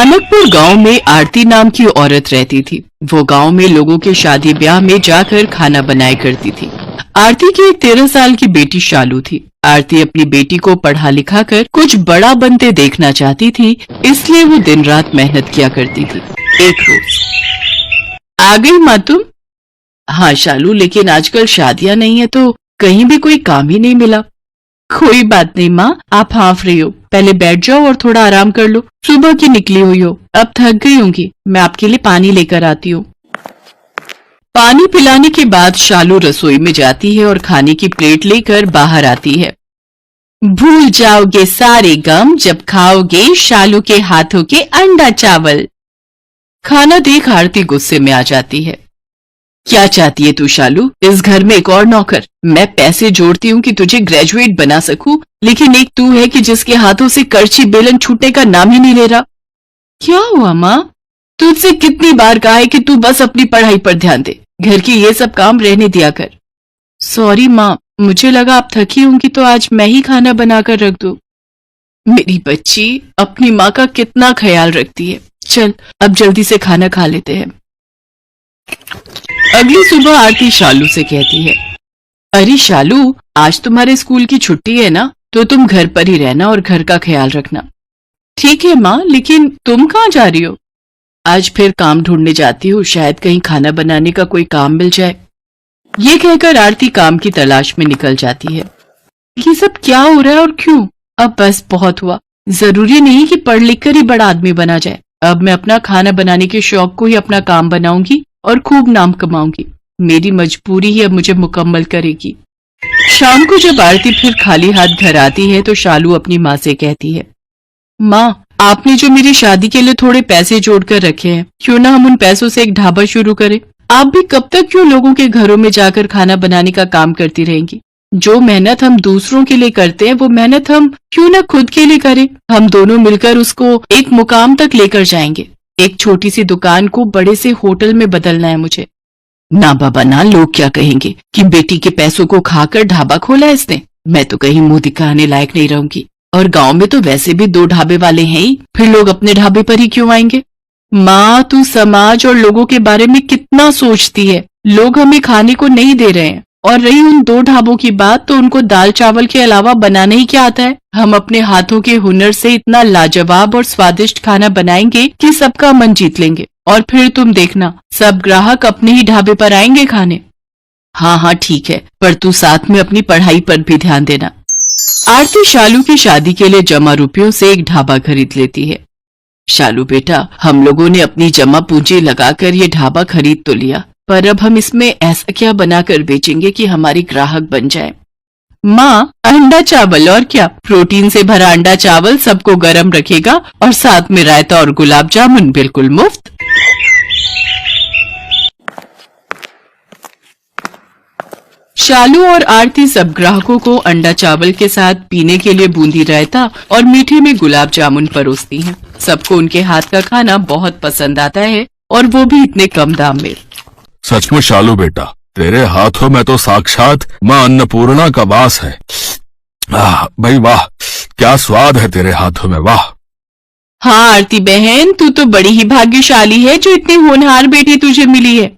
कनकपुर गांव में आरती नाम की औरत रहती थी। वो गांव में लोगों के शादी ब्याह में जाकर खाना बनाया करती थी। आरती की एक 13 साल की बेटी शालू थी। आरती अपनी बेटी को पढ़ा लिखा कर कुछ बड़ा बनते देखना चाहती थी, इसलिए वो दिन रात मेहनत किया करती थी। एक रोज, आ गई माँ तुम? हाँ शालू, लेकिन आजकल शादियां नहीं है तो कहीं भी कोई काम ही नहीं मिला। कोई बात नहीं माँ, आप हाफ रही हो, पहले बैठ जाओ और थोड़ा आराम कर लो। सुबह की निकली हुई हो, अब थक गई होंगी। मैं आपके लिए पानी लेकर आती हूँ। पानी पिलाने के बाद शालू रसोई में जाती है और खाने की प्लेट लेकर बाहर आती है। भूल जाओगे सारे गम जब खाओगे शालू के हाथों के अंडा चावल। खाना देख आरती गुस्से में आ जाती है। क्या चाहती है तू शालू? इस घर में एक और नौकर? मैं पैसे जोड़ती हूँ कि तुझे ग्रेजुएट बना सकूं, लेकिन एक तू है कि जिसके हाथों से करछी बेलन छूटने का नाम ही नहीं ले रहा। क्या हुआ माँ? तुझसे कितनी बार कहा है कि तू बस अपनी पढ़ाई पर ध्यान दे, घर की ये सब काम रहने दिया कर। सॉरी माँ, मुझे लगा आप थकी होंगी तो आज मैं ही खाना बनाकर रख दूं। मेरी बच्ची अपनी माँ का कितना ख्याल रखती है। चल अब जल्दी से खाना खा लेते हैं। अगली सुबह आरती शालू से कहती है, अरे शालू, आज तुम्हारे स्कूल की छुट्टी है ना, तो तुम घर पर ही रहना और घर का ख्याल रखना। ठीक है माँ, लेकिन तुम कहाँ जा रही हो? आज फिर काम ढूंढने जाती हूँ, शायद कहीं खाना बनाने का कोई काम मिल जाए। ये कहकर आरती काम की तलाश में निकल जाती है। ये सब क्या हो रहा है और क्यों? अब बस बहुत हुआ। जरूरी नहीं कि पढ़ लिख कर ही बड़ा आदमी बना जाए। अब मैं अपना खाना बनाने के शौक को ही अपना काम बनाऊंगी और खूब नाम कमाऊंगी। मेरी मजबूरी ही अब मुझे मुकम्मल करेगी। शाम को जब आरती फिर खाली हाथ घर आती है तो शालू अपनी माँ से कहती है, माँ, आपने जो मेरी शादी के लिए थोड़े पैसे जोड़कर रखे हैं, क्यों ना हम उन पैसों से एक ढाबा शुरू करें? आप भी कब तक क्यों लोगों के घरों में जाकर खाना बनाने का काम करती रहेंगी? जो मेहनत हम दूसरों के लिए करते हैं वो मेहनत हम क्यों ना खुद के लिए करें? हम दोनों मिलकर उसको एक मुकाम तक लेकर जाएंगे। एक छोटी सी दुकान को बड़े से होटल में बदलना है मुझे। ना बाबा ना, लोग क्या कहेंगे कि बेटी के पैसों को खाकर ढाबा खोला इसने। मैं तो कहीं मुंह दिखाने लायक नहीं रहूंगी, और गांव में तो वैसे भी 2 ढाबे वाले हैं ही, फिर लोग अपने ढाबे पर ही क्यों आएंगे? माँ, तू समाज और लोगों के बारे में कितना सोचती है। लोग हमें खाने को नहीं दे रहे हैं, और रही उन 2 ढाबों की बात, तो उनको दाल चावल के अलावा बनाने ही क्या आता है? हम अपने हाथों के हुनर से इतना लाजवाब और स्वादिष्ट खाना बनाएंगे कि सबका मन जीत लेंगे, और फिर तुम देखना सब ग्राहक अपने ही ढाबे पर आएंगे खाने। हाँ हाँ ठीक है, पर तू साथ में अपनी पढ़ाई पर भी ध्यान देना। आरती शालू की शादी के लिए जमा रुपयों से एक ढाबा खरीद लेती है। शालू बेटा, हम लोगों ने अपनी जमा पूंजी लगाकर ये ढाबा खरीद तो लिया, पर अब हम इसमें ऐसा क्या बनाकर बेचेंगे कि हमारी ग्राहक बन जाए? माँ, अंडा चावल, और क्या? प्रोटीन से भरा अंडा चावल सबको गर्म रखेगा, और साथ में रायता और गुलाब जामुन बिल्कुल मुफ्त। शालू और आरती सब ग्राहकों को अंडा चावल के साथ पीने के लिए बूंदी रायता और मीठे में गुलाब जामुन परोसती हैं। सबको उनके हाथ का खाना बहुत पसंद आता है, और वो भी इतने कम दाम में। सचमुच शालू बेटा, तेरे हाथों में तो साक्षात माँ अन्नपूर्णा का वास है। भाई वाह, क्या स्वाद है तेरे हाथों में, वाह। हाँ आरती बहन, तू तो बड़ी ही भाग्यशाली है जो इतनी होनहार बेटी तुझे मिली है।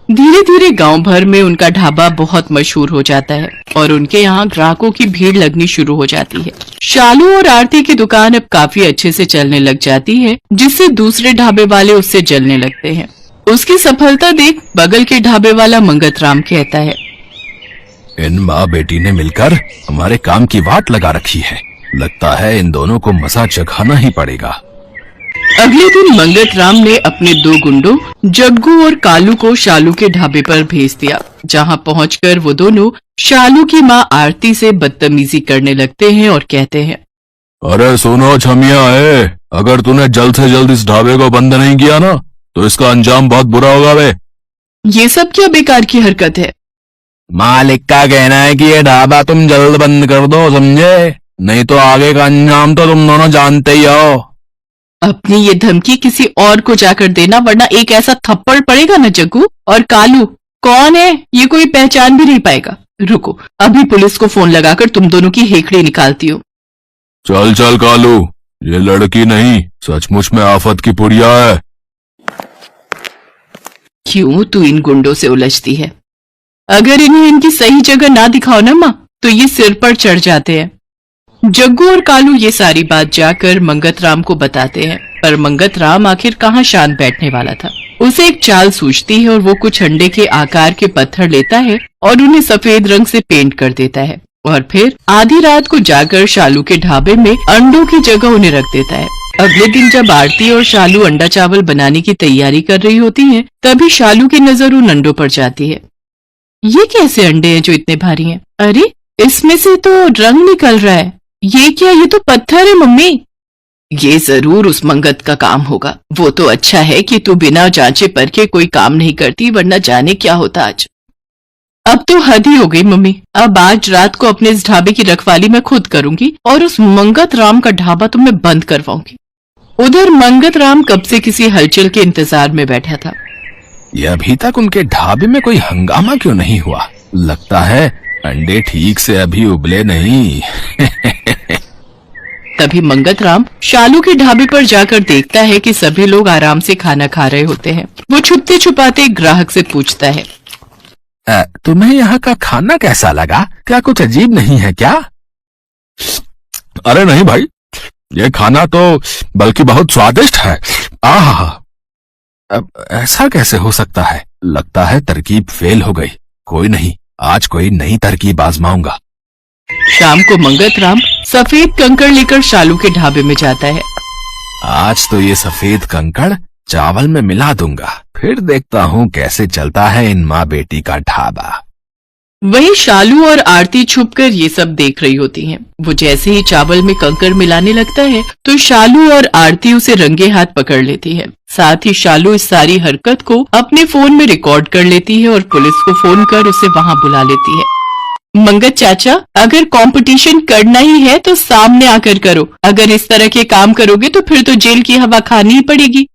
धीरे धीरे गांव भर में उनका ढाबा बहुत मशहूर हो जाता है, और उनके यहाँ ग्राहकों की भीड़ लगनी शुरू हो जाती है। शालू और आरती की दुकान अब काफी अच्छे से चलने लग जाती है, जिससे दूसरे ढाबे वाले उससे जलने लगते हैं। उसकी सफलता देख बगल के ढाबे वाला मंगत राम कहता है, इन माँ बेटी ने मिलकर हमारे काम की वाट लगा रखी है। लगता है इन दोनों को मजा चखाना ही पड़ेगा। अगले दिन मंगत राम ने अपने 2 गुंडों जग्गू और कालू को शालू के ढाबे पर भेज दिया, जहां पहुंचकर वो दोनों शालू की माँ आरती से बदतमीजी करने लगते हैं और कहते हैं, अरे सुनो छमिया है, अगर तूने जल्द से जल्द इस ढाबे को बंद नहीं किया ना तो इसका अंजाम बहुत बुरा होगा बे। ये सब क्या बेकार की हरकत है? मालिक का कहना है कि ये ढाबा तुम जल्द बंद कर दो, समझे? नहीं तो आगे का अंजाम तो तुम दोनों जानते ही हो। अपनी ये धमकी किसी और को जाकर देना, वरना एक ऐसा थप्पड़ पड़ेगा न जग्गू। और कालू कौन है, ये कोई पहचान भी नहीं पाएगा। रुको, अभी पुलिस को फोन लगाकर तुम दोनों की हेकड़ी निकालती हूँ। चल चल कालू, ये लड़की नहीं, सचमुच में आफत की पुड़िया है। क्यों तू इन गुंडों से उलझती है? अगर इन्हें इनकी सही जगह ना दिखाओ ना माँ, तो ये सिर पर चढ़ जाते हैं। जग्गू और कालू ये सारी बात जाकर मंगत राम को बताते हैं, पर मंगत राम आखिर कहाँ शांत बैठने वाला था। उसे एक चाल सूझती है और वो कुछ अंडे के आकार के पत्थर लेता है और उन्हें सफेद रंग से पेंट कर देता है और फिर आधी रात को जाकर शालू के ढाबे में अंडों की जगह उन्हें रख देता है। अगले दिन जब आरती और शालू अंडा चावल बनाने की तैयारी कर रही होती हैं, तभी शालू की नजर उन अंडों पर जाती है। ये कैसे अंडे हैं जो इतने भारी हैं? अरे इसमें से तो रंग निकल रहा है। ये क्या? ये तो पत्थर है मम्मी। ये जरूर उस मंगत का काम होगा। वो तो अच्छा है कि तू बिना जांचे परखे कोई काम नहीं करती, वरना जाने क्या होता आज। अब तो हद ही हो गई मम्मी। अब आज रात को अपने इस ढाबे की रखवाली मैं खुद करूंगी और उस मंगत राम का ढाबा तो मैं बंद करवाऊंगी। उधर मंगत राम कब से किसी हलचल के इंतजार में बैठा था। ये अभी तक उनके ढाबे में कोई हंगामा क्यों नहीं हुआ? लगता है अंडे ठीक से अभी उबले नहीं। तभी मंगत राम शालू के ढाबे पर जाकर देखता है कि सभी लोग आराम से खाना खा रहे होते हैं। वो छुपते छुपाते एक ग्राहक से पूछता है, तुम्हें यहाँ का खाना कैसा लगा? क्या कुछ अजीब नहीं है क्या? अरे नहीं भाई, ये खाना तो बल्कि बहुत स्वादिष्ट है। आहा, अब ऐसा कैसे हो सकता है? लगता है तरकीब फेल हो गई। कोई नहीं, आज कोई नई तरकीब आजमाऊंगा। शाम को मंगत राम सफेद कंकड़ लेकर शालू के ढाबे में जाता है। आज तो ये सफेद कंकड़ चावल में मिला दूंगा, फिर देखता हूँ कैसे चलता है इन माँ बेटी का ढाबा। वहीं शालू और आरती छुपकर ये सब देख रही होती हैं। वो जैसे ही चावल में कंकड़ मिलाने लगता है तो शालू और आरती उसे रंगे हाथ पकड़ लेती है। साथ ही शालू इस सारी हरकत को अपने फोन में रिकॉर्ड कर लेती है और पुलिस को फोन कर उसे वहां बुला लेती है। मंगत चाचा, अगर कंपटीशन करना ही है तो सामने आकर करो। अगर इस तरह के काम करोगे तो फिर तो जेल की हवा खानी ही पड़ेगी।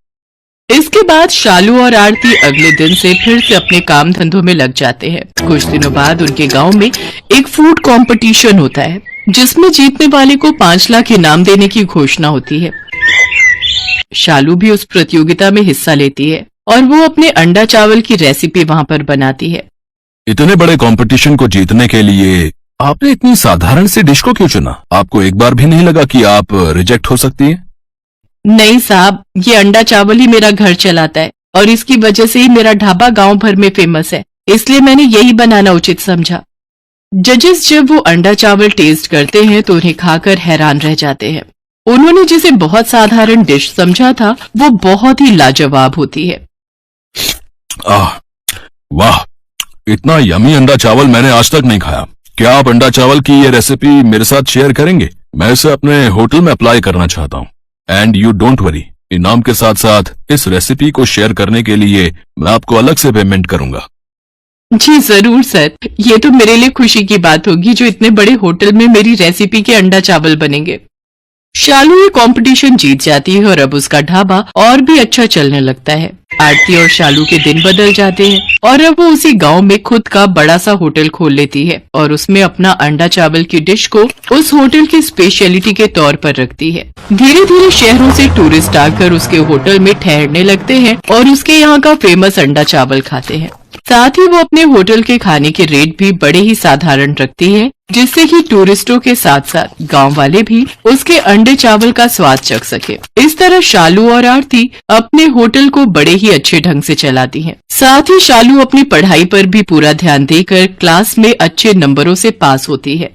इसके बाद शालू और आरती अगले दिन से फिर से अपने काम धंधों में लग जाते हैं। कुछ दिनों बाद उनके गांव में एक फूड कंपटीशन होता है, जिसमें जीतने वाले को 5 लाख इनाम देने की घोषणा होती है। शालू भी उस प्रतियोगिता में हिस्सा लेती है और वो अपने अंडा चावल की रेसिपी वहां पर बनाती है। इतने बड़े कंपटीशन को जीतने के लिए आपने इतनी साधारण सी डिश को क्यों चुना? आपको एक बार भी नहीं लगा कि आप रिजेक्ट हो सकती हैं? नहीं साहब, ये अंडा चावल ही मेरा घर चलाता है और इसकी वजह से ही मेरा ढाबा गांव भर में फेमस है, इसलिए मैंने यही बनाना उचित समझा। जजेस जब वो अंडा चावल टेस्ट करते हैं तो उन्हें खाकर हैरान रह जाते हैं। उन्होंने जिसे बहुत साधारण डिश समझा था वो बहुत ही लाजवाब होती है। वाह, इतना यमी अंडा चावल मैंने आज तक नहीं खाया। क्या आप अंडा चावल की ये रेसिपी मेरे साथ शेयर करेंगे? मैं इसे अपने होटल में अप्लाई करना चाहता हूँ। एंड यू डोंट वरी, इनाम के साथ साथ इस रेसिपी को शेयर करने के लिए मैं आपको अलग से पेमेंट करूंगा। जी जरूर सर, ये तो मेरे लिए खुशी की बात होगी जो इतने बड़े होटल में मेरी रेसिपी के अंडा चावल बनेंगे। शालू ये कंपटीशन जीत जाती है और अब उसका ढाबा और भी अच्छा चलने लगता है। आरती और शालू के दिन बदल जाते हैं और अब वो उसी गांव में खुद का बड़ा सा होटल खोल लेती है और उसमें अपना अंडा चावल की डिश को उस होटल की स्पेशलिटी के तौर पर रखती है। धीरे धीरे शहरों से टूरिस्ट आकर उसके होटल में ठहरने लगते हैं और उसके यहाँ का फेमस अंडा चावल खाते हैं। साथ ही वो अपने होटल के खाने के रेट भी बड़े ही साधारण रखती है, जिससे कि टूरिस्टों के साथ साथ गांव वाले भी उसके अंडे चावल का स्वाद चख सके। इस तरह शालू और आरती अपने होटल को बड़े ही अच्छे ढंग से चलाती हैं। साथ ही शालू अपनी पढ़ाई पर भी पूरा ध्यान देकर क्लास में अच्छे नंबरों से पास होती है।